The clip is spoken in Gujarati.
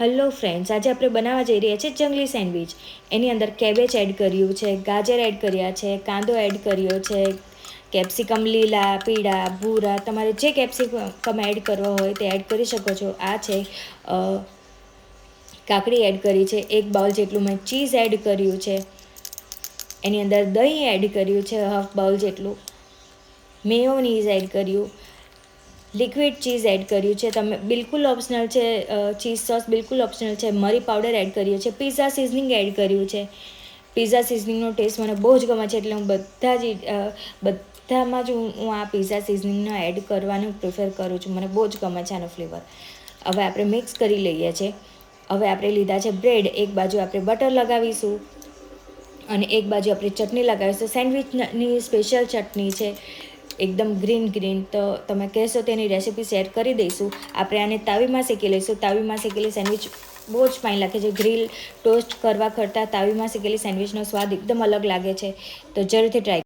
હેલો ફ્રેન્ડ્સ, આજે આપણે બનાવવા જઈ રહ્યા છીએ જંગલી સેન્ડવિચ. એની અંદર કેબેજ એડ કર્યું છે, ગાજર એડ કર્યા છે, કાંદો એડ કર્યો છે, કેપ્સિકમ લીલા, પીળા, ભૂરા, તમારે જે કેપ્સિકમ એડ કરવો હોય તે એડ કરી શકો છો. આ છે કાકડી એડ કરી છે, 1 બાઉલ જેટલું મેં ચીઝ એડ કર્યું છે, એની અંદર દહીં એડ કર્યું છે, હાફ બાઉલ જેટલું, મેયોનીઝ એડ કર્યું, લિક્વિડ ચીઝ એડ કર્યું છે. તમે બિલકુલ ઓપ્શનલ છે, ચીઝ સોસ બિલકુલ ઓપ્શનલ છે. મરી પાવડર એડ કર્યો છે, પિઝા સિઝનિંગ એડ કર્યું છે. પિઝા સિઝનિંગનો ટેસ્ટ મને બહુ જ ગમે છે, એટલે હું બધામાં જ હું આ પિઝા સિઝનિંગનો એડ કરવાનું પ્રિફર કરું છું. મને બહુ જ ગમે છે આનો ફ્લેવર. હવે આપણે મિક્સ કરી લઈએ છીએ. હવે આપણે લીધા છે બ્રેડ, એક બાજુ આપણે બટર લગાવીશું અને એક બાજુ આપણે ચટણી લગાવીશું. સેન્ડવિચની સ્પેશિયલ ચટણી છે, એકદમ ગ્રીન. તો તમે કહેશો તેની રેસીપી શેર કરી દઈશું. આપણે આને તાવીમાં શેકી લઈશું. તાવીમાં શેકેલી સેન્ડવિચ બહુ જ ફાઇન લાગે છે. ગ્રીલ ટોસ્ટ કરવા કરતાં તાવીમાં શેકેલી સેન્ડવિચનો સ્વાદ એકદમ અલગ લાગે છે. તો જરૂરથી ટ્રાય